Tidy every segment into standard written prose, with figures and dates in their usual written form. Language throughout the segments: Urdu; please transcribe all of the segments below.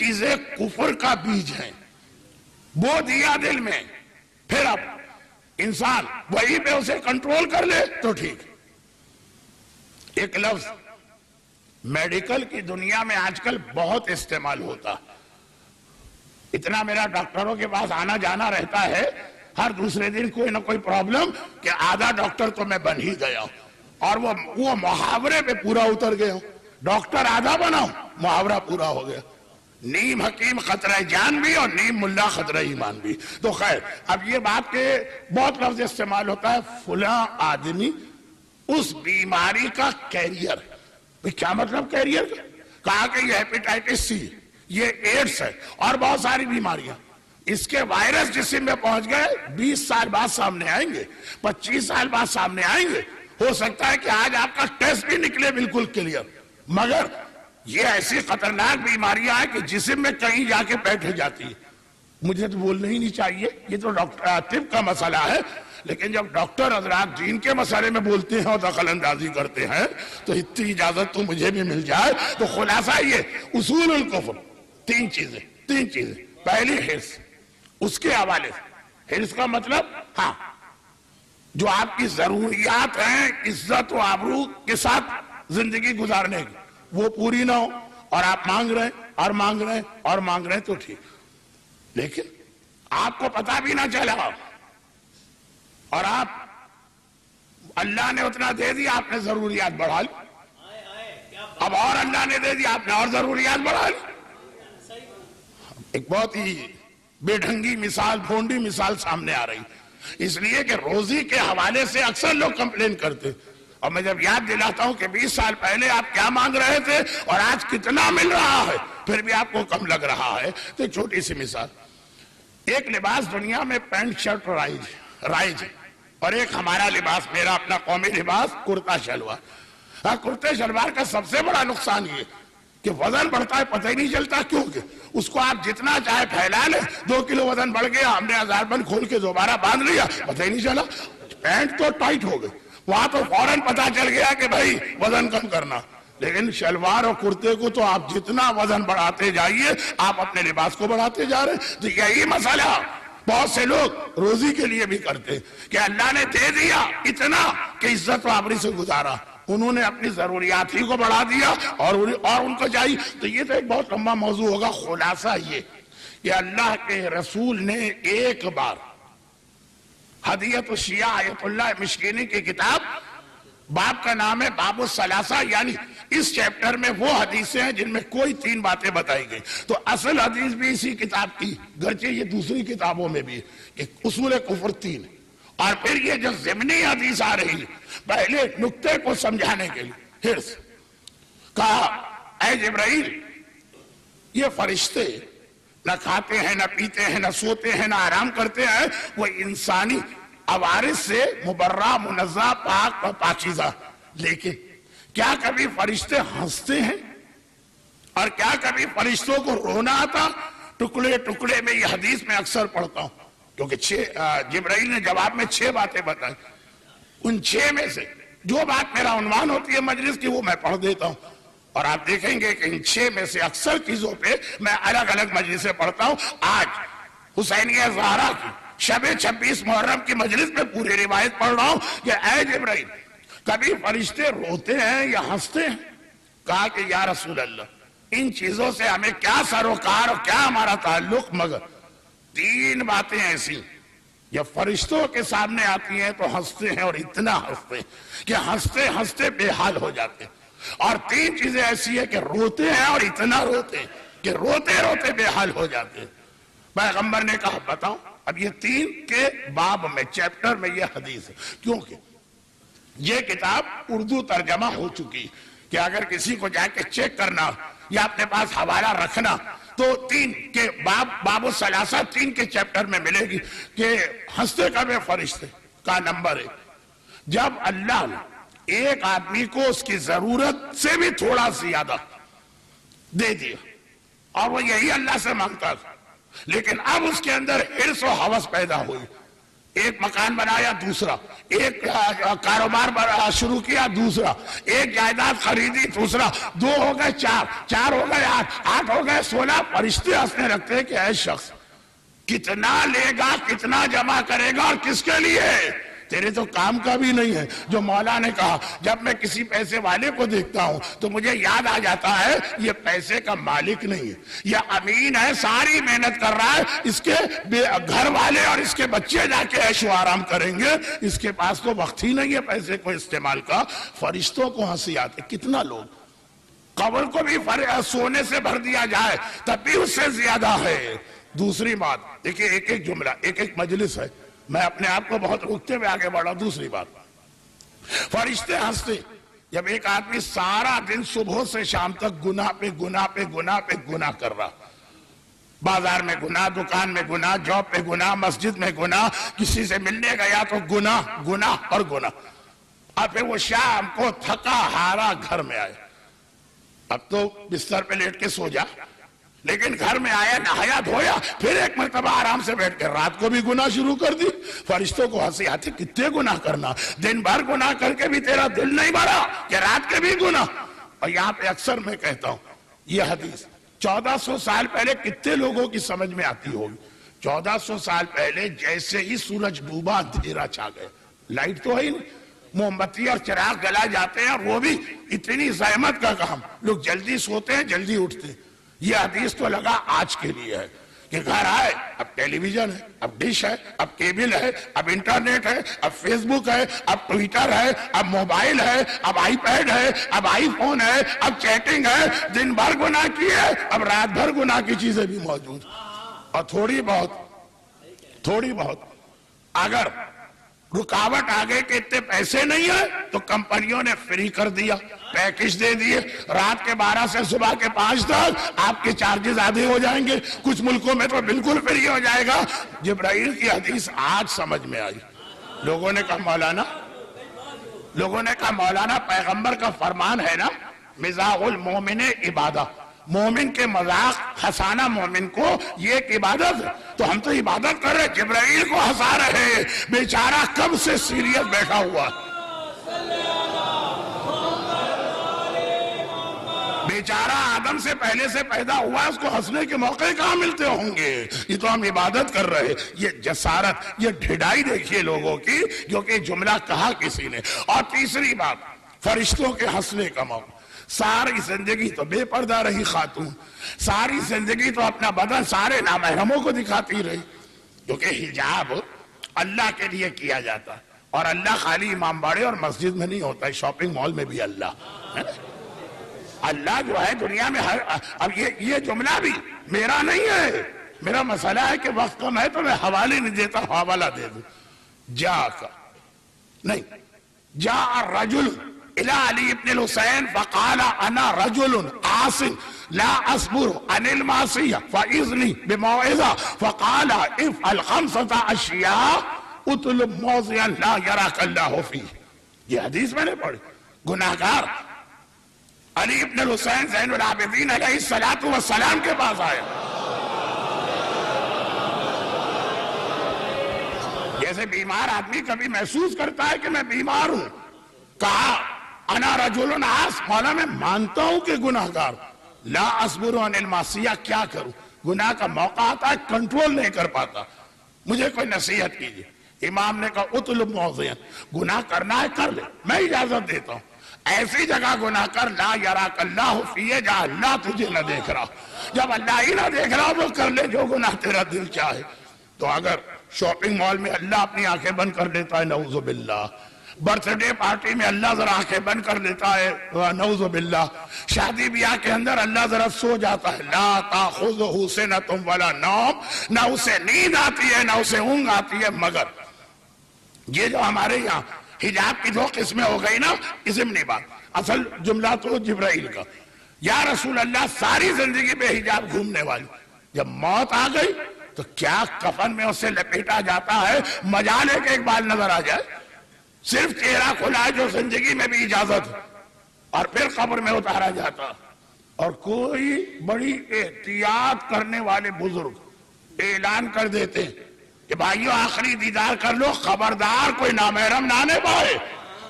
چیزیں کفر کا بیج ہیں، وہ دیا دل میں، پھر اب انسان وہی پہ اسے کنٹرول کر لے تو ٹھیک۔ ایک لفظ میڈیکل کی دنیا میں آج کل بہت استعمال ہوتا، اتنا میرا ڈاکٹروں کے پاس آنا جانا رہتا ہے، ہر دوسرے دن کوئی نہ کوئی پرابلم کہ آدھا ڈاکٹر تو میں بن ہی گیا ہوں، اور وہ محاورے پہ پورا اتر گیا ہوں، ڈاکٹر آدھا بنا ہوں، محاورہ پورا ہو گیا، نیم حکیم خطرہ جان بھی اور نیم ملا خطرہ ایمان بھی۔ تو خیر، اب یہ بات کہ بہت لفظ استعمال ہوتا ہے، فلاں آدمی اس بیماری کا کیریئر۔ کیا مطلب کیریئر کا؟ کہا کہ یہ ہیپیٹائٹس سی، یہ ایڈز ہے اور بہت ساری بیماریاں، اس کے وائرس جسم میں پہنچ گئے، 20 سال بعد سامنے آئیں گے، 25 سال بعد سامنے آئیں گے، ہو سکتا ہے کہ آج آپ کا ٹیسٹ بھی نکلے بالکل کلیئر، مگر یہ ایسی خطرناک بیماریاں ہیں کہ جسم میں کہیں جا کے بیٹھ جاتی ہے۔ مجھے تو بولنا ہی نہیں چاہیے، یہ تو طب کا مسئلہ ہے، لیکن جب ڈاکٹر حضرات دین کے مسئلے میں بولتے ہیں اور دخل اندازی کرتے ہیں تو اتنی اجازت تو مجھے بھی مل جائے۔ تو خلاصہ یہ اصول الکفر، تین چیزیں، پہلی حرص، اس کے حوالے سے حرص کا مطلب ہاں جو آپ کی ضروریات ہیں عزت و آبرو کے ساتھ زندگی گزارنے کی، وہ پوری نہ ہو اور آپ مانگ رہے ہیں تو ٹھیک، لیکن آپ کو پتا بھی نہ چلا اور آپ اللہ نے اتنا دے دیا، آپ نے ضروریات بڑھا لی، اب اور اللہ نے دے دیا، آپ نے اور ضروریات بڑھا لی۔ ایک بہت ہی بے ڈھنگی مثال، بھونڈی مثال سامنے آ رہی، اس لیے کہ روزی کے حوالے سے اکثر لوگ کمپلین کرتے، اور میں جب یاد دلاتا ہوں کہ 20 سال پہلے آپ کیا مانگ رہے تھے اور آج کتنا مل رہا ہے، پھر بھی آپ کو کم لگ رہا ہے، تو چھوٹی سی مثال، ایک لباس دنیا میں پینٹ شرٹ رائج ہے، اور ایک ہمارا لباس، میرا اپنا قومی لباس کرتا شلوار۔ کرتے شلوار کا سب سے بڑا نقصان یہ کہ وزن بڑھتا ہے، پتہ ہی نہیں چلتا، کیونکہ اس کو آپ جتنا چاہے پھیلا لیں، 2 کلو وزن بڑھ گیا، ہم نے 1000 بند کھول کے دوبارہ باندھ لیا، پتہ ہی نہیں چلا، پینٹ تو ٹائٹ ہو گئی، وہاں تو فوراً پتا چل گیا کہ بھائی وزن کم کرنا، لیکن شلوار اور کرتے کو تو آپ جتنا وزن بڑھاتے جائیے، آپ اپنے لباس کو بڑھاتے جا رہے ہیں۔ تو یہی مسئلہ بہت سے لوگ روزی کے لیے بھی کرتے کہ اللہ نے دے دیا اتنا کہ عزت و آبری سے گزارا، انہوں نے اپنی ضروریات ہی کو بڑھا دیا اور ان کو چاہیے۔ تو یہ تو ایک بہت لمبا موضوع ہوگا، خلاصہ یہ کہ اللہ کے رسول نے ایک بار ہدیت الشیعہ آیت اللہ مشکینی کی کتاب، باب کا نام ہے باب الثلاثہ، یعنی اس چیپٹر میں وہ حدیثیں ہیں جن میں کوئی 3 باتیں بتائی گئی، تو اصل حدیث بھی اسی کتاب کی، گرچہ یہ دوسری کتابوں میں بھی کہ اصول کفر 3، اور پھر یہ جو ضمنی حدیث آ رہی ہے پہلے نقطے کو سمجھانے کے لیے، حرص، کہا اے جبرائیل، یہ فرشتے نہ کھاتے ہیں، نہ پیتے ہیں، نہ سوتے ہیں، نہ آرام کرتے ہیں، وہ انسانی عوارض سے مبرہ، منزہ، پاک و پاکیزہ، لیکن کیا کبھی فرشتے ہنستے ہیں اور کیا کبھی فرشتوں کو رونا آتا؟ ٹکڑے ٹکڑے میں یہ حدیث میں اکثر پڑھتا ہوں، کیونکہ جبرائیل نے جواب میں 6 باتیں بتائیں، ان 6 میں سے جو بات میرا عنوان ہوتی ہے مجلس کی وہ میں پڑھ دیتا ہوں، اور آپ دیکھیں گے کہ ان 6 میں سے اکثر چیزوں پہ میں الگ الگ مجلسیں پڑھتا ہوں۔ آج حسینیہ زہرا کی شب 26 محرم کی مجلس میں پوری روایت پڑھ رہا ہوں کہ اے جبرائیل، کبھی فرشتے روتے ہیں یا ہنستے ہیں؟ کہا کہ یا رسول اللہ، ان چیزوں سے ہمیں کیا سروکار اور کیا ہمارا تعلق، مگر 3 باتیں ایسی جب فرشتوں کے سامنے آتی ہیں تو ہنستے ہیں، اور اتنا ہنستے ہیں کہ ہنستے ہنستے بے حال ہو جاتے ہیں، اور 3 چیزیں ایسی ہیں کہ روتے ہیں اور اتنا روتے ہیں کہ روتے روتے بے حال ہو جاتے ہیں۔ پیغمبر نے کہا بتاؤ، اب یہ 3 کے باب میں، چیپٹر میں یہ حدیث ہے، کیونکہ یہ کتاب اردو ترجمہ ہو چکی کہ اگر کسی کو جا کے چیک کرنا یا اپنے پاس حوالہ رکھنا تو 3 کے باب الثلاثہ 3 کے چیپٹر میں ملے گی کہ ہنستے کبھی فرشتے کا نمبر 1، جب اللہ نے ایک آدمی کو اس کی ضرورت سے بھی تھوڑا زیادہ دے دیا اور وہ یہی اللہ سے مانگتا تھا، لیکن اب اس کے اندر حرص و ہوس پیدا ہوئی ایک مکان بنایا دوسرا، ایک کاروبار شروع کیا دوسرا، ایک جائیداد خریدی دوسرا، 2 ہو گئے 4، 4 ہو گئے 8، 8 ہو گئے 16۔ فرشتے ہنسنے لگتے ہیں کہ اے شخص کتنا لے گا، کتنا جمع کرے گا اور کس کے لیے؟ تیرے تو کام کا بھی نہیں ہے۔ جو مولا نے کہا جب میں کسی پیسے والے کو دیکھتا ہوں تو مجھے یاد آ جاتا ہے یہ پیسے کا مالک نہیں ہے، یہ امین ہے، ساری محنت کر رہا ہے، اس کے گھر والے اور اس کے بچے جا کے عیش و آرام کریں گے، اس کے پاس تو وقت ہی نہیں ہے پیسے کو استعمال کا۔ فرشتوں کو ہنسی آتی، کتنا لوگ قبر کو بھی سونے سے بھر دیا جائے تب بھی اس سے زیادہ ہے۔ دوسری بات دیکھیں، ایک ایک جملہ، ایک ایک مجلس ہے، میں اپنے آپ کو بہت روکتے ہوئے آگے بڑھا۔ دوسری بات، فرشتے ہنستے جب ایک آدمی سارا دن صبح سے شام تک گناہ پہ گناہ پہ گناہ پہ گناہ کر رہا، بازار میں گناہ، دکان میں گناہ، جاب پہ گناہ، مسجد میں گناہ، کسی سے ملنے گیا تو گناہ گناہ اور گناہ، اور پھر وہ شام کو تھکا ہارا گھر میں آئے۔ اب تو بستر پہ لیٹ کے سو جا، لیکن گھر میں آیا، نہایا دھویا، پھر ایک مرتبہ آرام سے بیٹھ کے رات کو بھی گناہ شروع کر دی۔ فرشتوں کو ہنسی آتی، کتنے گناہ کرنا، دن بھر گناہ کر کے بھی تیرا دل نہیں بھرا کہ رات کے بھی گناہ۔ اور یہاں پہ اکثر میں کہتا ہوں یہ حدیث 1400 سال پہلے کتنے لوگوں کی سمجھ میں آتی ہوگی۔ 1400 سال پہلے جیسے ہی سورج ڈوبا اندھیرا چھا گیا، لائٹ تو ہے ہی نہیں، موم بتی اور چراغ جلا جاتے ہیں، اور وہ بھی اتنی زحمت کا کام، لوگ جلدی سوتے ہیں جلدی اٹھتے ہیں۔ یہ حدیث تو لگا آج کے لیے ہے کہ گھر آئے اب ٹیلی ویژن ہے، اب ڈش ہے، اب کیبل ہے، اب انٹرنیٹ ہے، اب فیس بک ہے، اب ٹویٹر ہے، اب موبائل ہے، اب آئی پیڈ ہے، اب آئی فون ہے، اب چیٹنگ ہے۔ دن بھر گناہ کی ہے، اب رات بھر گناہ کی چیزیں بھی موجود، اور تھوڑی بہت اگر رکاوٹ آگے کے اتنے پیسے نہیں ہیں تو کمپنیوں نے فری کر دیا، پیکج دے دیے، رات کے 12 سے صبح کے 5 تک آپ کے چارجز آدھے ہو جائیں گے، کچھ ملکوں میں تو بالکل فری ہو جائے گا۔ جبرائیل کی حدیث آج سمجھ میں آئی۔ لوگوں نے کہا مولانا پیغمبر کا فرمان ہے نا، مزاح المومن عبادہ، مومن کے مذاق ہنسانا مومن کو یہ ایک عبادت ہے، تو ہم تو عبادت کر رہے، جبرائیل کو ہنسا رہے، بیچارہ کب سے سیریس بیٹھا ہوا، بیچارہ آدم سے پہلے سے پیدا ہوا، اس کو ہنسنے کے موقع کہاں ملتے ہوں گے؟ یہ تو ہم عبادت کر رہے۔ یہ جسارت، یہ ڈھڑائی دیکھیے لوگوں کی، جو کہ جملہ کہا کسی نے۔ اور تیسری بات، فرشتوں کے ہنسنے کا موقع۔ ساری زندگی تو بے پردہ رہی خاتون، ساری زندگی تو اپنا بدن سارے نامحرموں کو دکھاتی رہی، کیونکہ حجاب اللہ کے لیے کیا جاتا ہے، اور اللہ خالی امام باڑے اور مسجد میں نہیں ہوتا ہے، شاپنگ مال میں بھی اللہ ہے نا؟ اللہ جو ہے دنیا میں ہر، اب یہ جملہ بھی میرا نہیں ہے، میرا مسئلہ ہے کہ وقت کم ہے تو میں حوالے نہیں دیتا، حوالہ دے دوں۔ جا الرجل الى علی ابن الحسین فقال انا رجل عاص لا اصبر عن المعصیہ فاذنی بموعظہ فقال افعل 5 اشیاء اطلب موضعا لا یراک اللہ فیہ۔ یہ حدیث میں نے پڑھی۔ گناہگار علی ابن الحسین زین العابدین علیہ السلام کے پاس آیا، جیسے بیمار آدمی کبھی محسوس کرتا ہے کہ میں بیمار ہوں، کہا انا رجل عاص، مولا میں مانتا ہوں کہ گناہگار، لا اصبر عن المعصیہ، کیا کروں، گناہ کا موقع آتا ہے کنٹرول نہیں کر پاتا، مجھے کوئی نصیحت کیجئے۔ امام نے کہا اطلب موضعا، گناہ کرنا ہے کر لے، میں اجازت دیتا ہوں، ایسی جگہ گناہ کر لا یراک اللہ فیہ، جہاں اللہ تجھے نہ دیکھ رہا، جب اللہ ہی نہ دیکھ رہا وہ کر لے جو گناہ تیرا دل چاہے۔ تو اگر شاپنگ مال میں اللہ اپنی آنکھیں بند کر لیتا ہے، نعوذ باللہ، برتھ ڈے پارٹی میں اللہ ذرا آنکھیں بند کر لیتا ہے، نعوذ باللہ، شادی بیاہ کے اندر اللہ ذرا سو جاتا ہے، لا تاخذہ سنۃ ولا نوم، نہ اسے نیند آتی ہے نہ اسے اونگ آتی ہے، مگر یہ جو ہمارے یہاں حجاب کی 2 قسمیں ہو گئی نا، ضمنی بات، اصل جملہ تو جبرائیل کا، یا رسول اللہ ساری زندگی بے حجاب گھومنے والی، جب موت آ گئی تو کیا کفن میں اسے لپیٹا جاتا ہے، مجال ہے کہ ایک بال نظر آ جائے، صرف چہرہ کھلا ہے جو زندگی میں بھی اجازت ہے، اور پھر قبر میں اتارا جاتا، اور کوئی بڑی احتیاط کرنے والے بزرگ اعلان کر دیتے کہ بھائیو آخری دیدار کر لو، خبردار کوئی نامحرم نہ آنے پائے۔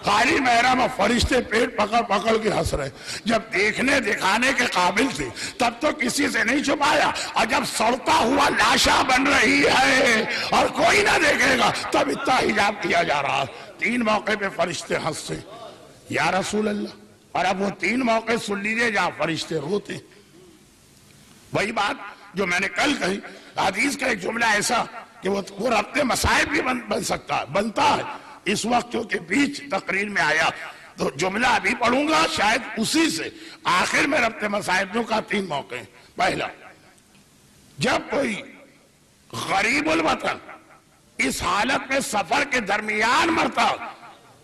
خالی محرم اور فرشتے پیٹ پکڑ پکڑ کے ہنس رہے۔ جب دیکھنے دکھانے کے قابل تھے تب تو کسی سے نہیں چھپایا، اور جب سڑتا ہوا لاشا بن رہی ہے اور کوئی نہ دیکھے گا تب اتنا حجاب کیا جا رہا۔ 3 موقع پہ فرشتے ہنستے یا رسول اللہ، اور اب وہ 3 موقع سن لیجئے جہاں فرشتے روتے۔ وہی بات جو میں نے کل کہی، حدیث کا ایک جملہ ایسا کہ وہ ربط مصائب بھی بن سکتا ہے، بنتا ہے۔ اس وقت کیونکہ بیچ تقریر میں آیا تو جملہ ابھی پڑھوں گا، شاید اسی سے آخر میں ربط مصائب کا 3 موقع ہیں۔ پہلا، جب کوئی غریب الوطن اس حالت میں سفر کے درمیان مرتا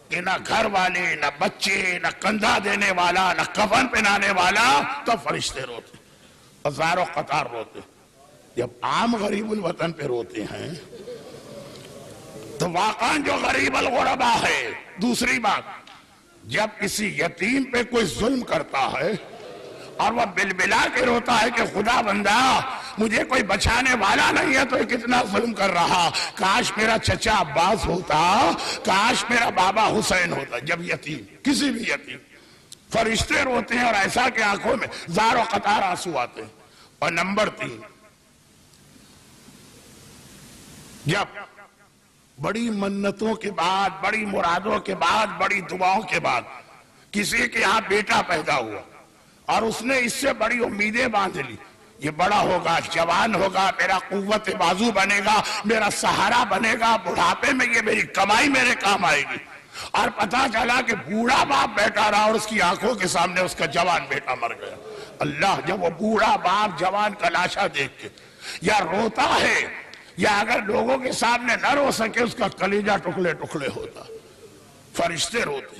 کہ نہ گھر والے، نہ بچے، نہ کندھا دینے والا، نہ کفن پہنانے والا، تو فرشتے روتے، ہزاروں قطار روتے۔ جب عام غریب الوطن پہ روتے ہیں تو واقعاً جو غریب الغربا ہے۔ دوسری بات، جب کسی یتیم پہ کوئی ظلم کرتا ہے اور وہ بلبلا کے روتا ہے کہ خدا بندہ مجھے کوئی بچانے والا نہیں ہے تو یہ کتنا ظلم کر رہا، کاش میرا چچا عباس ہوتا، کاش میرا بابا حسین ہوتا۔ جب یتیم، کسی بھی یتیم، فرشتے روتے ہیں، اور ایسا کہ آنکھوں میں زار و قطار آنسو آتے ہیں۔ اور نمبر 3، جب بڑی منتوں کے بعد، بڑی مرادوں کے بعد، بڑی دعاؤں کے بعد کسی کے یہاں بیٹا پیدا ہوا اور اس نے اس سے بڑی امیدیں باندھ لی، یہ بڑا ہوگا، جوان ہوگا، میرا قوت بازو بنے گا، میرا سہارا بنے گا، بڑھاپے میں یہ میری کمائی میرے کام آئے گی، اور پتا چلا کہ بوڑھا باپ بیٹھا رہا اور اس کی آنکھوں کے سامنے اس کا جوان بیٹا مر گیا۔ اللہ، جب وہ بوڑھا باپ جوان کا لاشا دیکھ کے یا روتا ہے یا اگر لوگوں کے سامنے نہ رو سکے اس کا کلیجہ ٹکڑے ٹکڑے ہوتا، فرشتے روتے۔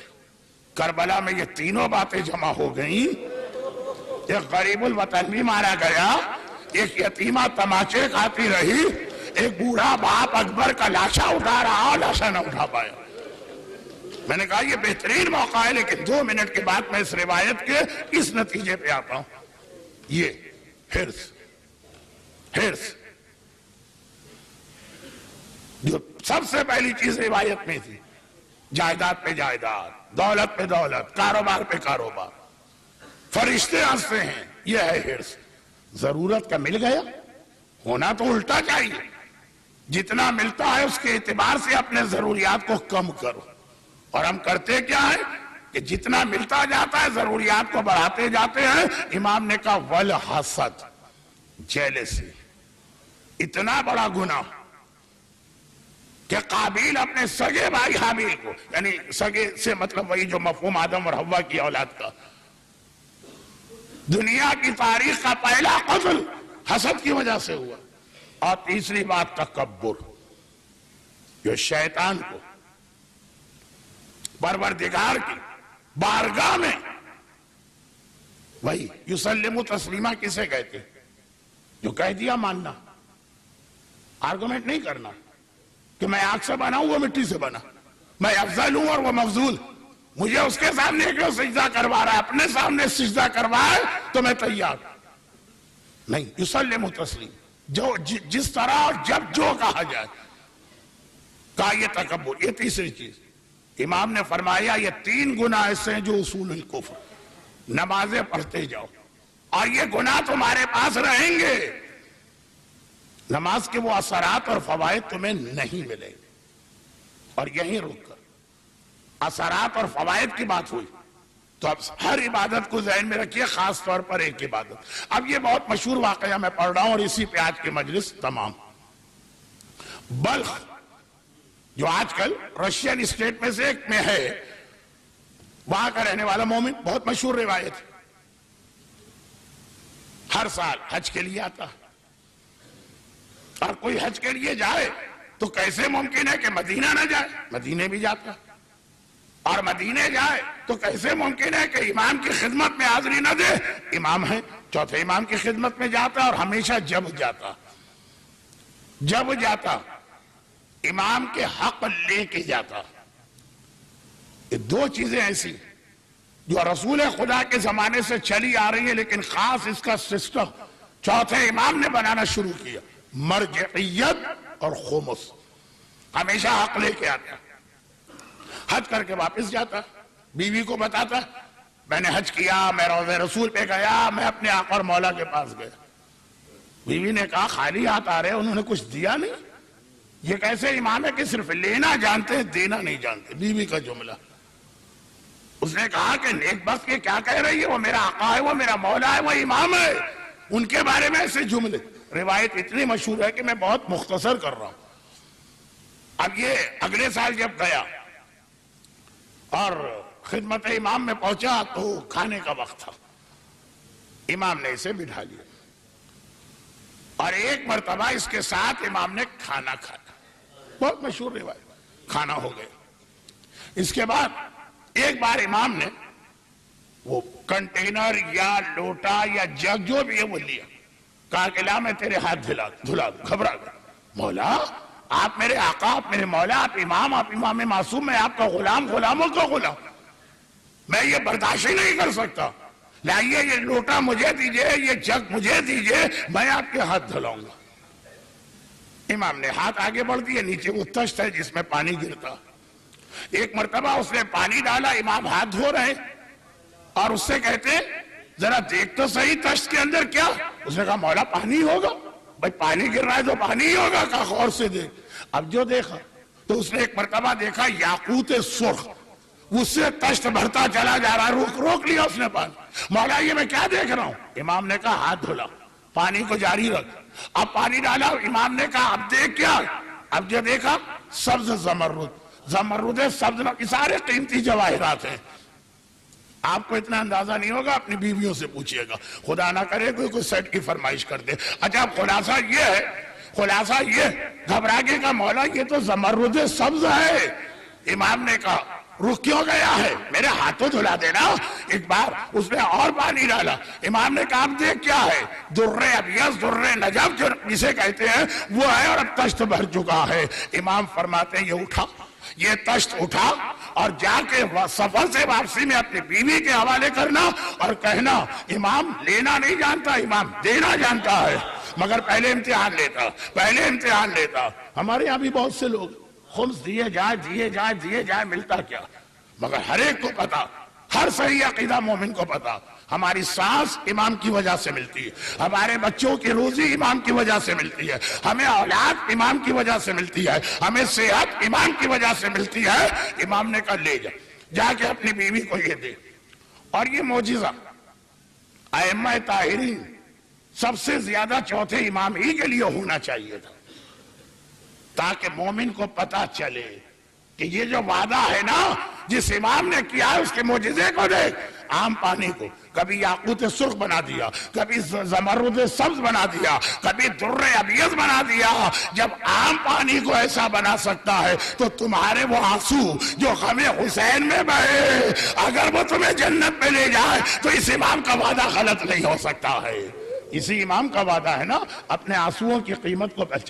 کربلا میں یہ تینوں باتیں جمع ہو گئیں، ایک غریب الوطن بھی مارا گیا، ایک یتیمہ تماچے کھاتی رہی، ایک بوڑھا باپ اکبر کا لاشا اٹھا رہا اور لاشا نہ اٹھا پایا۔ میں نے کہا یہ بہترین موقع ہے، لیکن 2 منٹ کے بعد میں اس روایت کے اس نتیجے پہ آتا ہوں۔ یہ حرص جو سب سے پہلی چیز روایت میں تھی، جائیداد پہ جائیداد، دولت پہ دولت، کاروبار پہ کاروبار، فرشتے ہنستے ہیں، یہ ہے حرص۔ ضرورت کا مل گیا، ہونا تو الٹا چاہیے، جتنا ملتا ہے اس کے اعتبار سے اپنے ضروریات کو کم کرو۔ اور ہم کرتے کیا ہے کہ جتنا ملتا جاتا ہے ضروریات کو بڑھاتے جاتے ہیں۔ امام نے کہا والحسد، جیلسی، اتنا بڑا گناہ کہ قابیل اپنے سگے بھائی حابیل کو، یعنی سگے سے مطلب وہی جو مفہوم آدم اور حوا کی اولاد کا، دنیا کی تاریخ کا پہلا قتل حسد کی وجہ سے ہوا۔ اور تیسری بات تکبر، جو شیطان کو پروردگار کی بارگاہ میں، وہی یسلم تسلیمہ کسے کہتے، جو کہہ دیا ماننا، آرگومنٹ نہیں کرنا کہ میں آگ سے بنا ہوں وہ مٹی سے بنا، میں افضل ہوں اور وہ مفضول، مجھے اس کے سامنے کیوں سجدہ کروا رہا ہے، اپنے سامنے سجدہ کروائے تو میں تیار نہیں۔ یسلم تسلیم، جو جس طرح اور جب جو کہا جائے، کہا یہ تکبر۔ یہ تیسری چیز امام نے فرمایا یہ 3 گناہ ایسے ہیں جو اصول الکفر، نمازیں پڑھتے جاؤ اور یہ گناہ تمہارے پاس رہیں گے، نماز کے وہ اثرات اور فوائد تمہیں نہیں ملیں گے۔ اور یہیں رک کر اثرات اور فوائد کی بات ہوئی تو اب ہر عبادت کو ذہن میں رکھیے، خاص طور پر ایک عبادت۔ اب یہ بہت مشہور واقعہ میں پڑھ رہا ہوں اور اسی پہ آج کی مجلس تمام۔ بلخ جو آج کل رشین اسٹیٹ میں سے ایک میں ہے، وہاں کا رہنے والا مومن، بہت مشہور روایت ہے، ہر سال حج کے لیے آتا، اور کوئی حج کے لیے جائے تو کیسے ممکن ہے کہ مدینہ نہ جائے، مدینے بھی جاتا، اور مدینے جائے تو کیسے ممکن ہے کہ امام کی خدمت میں حاضری نہ دے، امام ہے، چوتھے امام کی خدمت میں جاتا، اور ہمیشہ جب جاتا امام کے حق لے کے جاتا۔ یہ 2 چیزیں ایسی جو رسول خدا کے زمانے سے چلی آ رہی ہے، لیکن خاص اس کا سسٹم چوتھے امام نے بنانا شروع کیا، مرجعیت اور خمس ہمیشہ حق لے کے آتا، حج کر کے واپس جاتا، بیوی کو بتاتا میں نے حج کیا، میں روضہ رسول پہ گیا، میں اپنے آقا اور مولا کے پاس گیا۔ بیوی نے کہا خالی ہاتھ آ رہے انہوں نے کچھ دیا نہیں؟ یہ کیسے امام ہے کہ صرف لینا جانتے ہیں دینا نہیں جانتے؟ بیوی کا جملہ۔ اس نے کہا کہ نیک بخت یہ کیا کہہ رہی ہے، وہ میرا آقا ہے، وہ میرا مولا ہے، وہ امام ہے، ان کے بارے میں ایسے جملے۔ روایت اتنی مشہور ہے کہ میں بہت مختصر کر رہا ہوں۔ اب یہ اگلے سال جب گیا اور خدمت امام میں پہنچا تو کھانے کا وقت تھا، امام نے اسے بٹھا لیا اور ایک مرتبہ اس کے ساتھ امام نے کھانا کھایا، بہت مشہور روایت، کھانا ہو گیا۔ اس کے بعد ایک بار امام نے وہ کنٹینر یا لوٹا یا جگ جو بھی ہے وہ لیا، کہا کہ لا میں تیرے ہاتھ دھلا دوں، گھبرا گیا، مولا آپ میرے آقا، آپ میرے مولا، آپ امام معصوم، میں آپ کا غلام، غلاموں کا غلام، میں یہ برداشت ہی نہیں کر سکتا، لائیے یہ لوٹا مجھے دیجئے، یہ جگ مجھے دیجئے، میں آپ کے ہاتھ دھلاؤں گا۔ امام نے ہاتھ آگے بڑھ دیا، نیچے وہ تشت ہے جس میں پانی گرتا، ایک مرتبہ اس نے پانی ڈالا، امام ہاتھ دھو رہے اور اس سے کہتے ذرا دیکھ تو صحیح تشت کے اندر کیا؟ اس نے کہا مولا پانی ہوگا، بھائی پانی گر رہا ہے تو پانی ہی ہوگا، کہا غور سے دیکھ۔ اب جو دیکھا تو اس نے ایک مرتبہ دیکھا یاقوت سرخ، اس سے تشت بھرتا چلا جا رہا، روک لیا اس نے پانی۔ مولا یہ میں کیا دیکھ رہا ہوں؟ امام نے کہا ہاتھ دھولا، پانی کو جاری رکھ۔ اب پانی ڈالا، امام نے کہا اب دیکھ کیا؟ اب جو دیکھا سبز زمرد سبز، سارے قیمتی جواہرات ہیں۔ آپ کو اتنا اندازہ نہیں ہوگا، اپنی بیویوں سے پوچھئے گا، خدا نہ کرے کوئی سیٹ کی فرمائش کر دے۔ اچھا خلاصہ یہ گھبرا کے کہا مولا یہ تو زمرد سبز ہے۔ امام نے کہا رک کیوں گیا ہے، میرے ہاتھوں دھلا دینا۔ ایک بار اس نے اور پانی ڈالا، امام نے کہا اب دیکھ کیا ہے؟ در ابیض، در نجف جو جسے کہتے ہیں وہ ہے، اور اب تشت بھر چکا ہے۔ امام فرماتے ہیں یہ تشت اٹھا اور جا کے سفر سے واپسی میں اپنی بیوی کے حوالے کرنا اور کہنا امام لینا نہیں جانتا، امام دینا جانتا ہے، مگر پہلے امتحان لیتا۔ ہمارے یہاں بھی بہت سے لوگ خمس دیے جائے ملتا کیا؟ مگر ہر ایک کو پتا، ہر صحیح عقیدہ مومن کو پتا، ہماری سانس امام کی وجہ سے ملتی ہے، ہمارے بچوں کی روزی امام کی وجہ سے ملتی ہے، ہمیں اولاد امام کی وجہ سے ملتی ہے، ہمیں صحت امام کی وجہ سے ملتی ہے۔ امام نے کہا لے جا کے اپنی بیوی کو یہ دے۔ اور یہ معجزہ ائمہ طاہرین سب سے زیادہ چوتھے امام ہی کے لیے ہونا چاہیے تھا، تاکہ مومن کو پتا چلے کہ یہ جو وعدہ ہے نا جس امام نے کیا ہے اس کے معجزے کو دیکھ۔ عام پانی کو کبھی یاقوت سرخ بنا دیا، کبھی زمرد سبز بنا دیا، کبھی در ابیض بنا دیا۔ جب عام پانی کو ایسا بنا سکتا ہے تو تمہارے وہ آنسو جو غم حسین میں بہے، اگر وہ تمہیں جنت میں لے جائے تو اس امام کا وعدہ غلط نہیں ہو سکتا ہے۔ اسی امام کا وعدہ ہے نا، اپنے آنسوؤں کی قیمت کو پہچان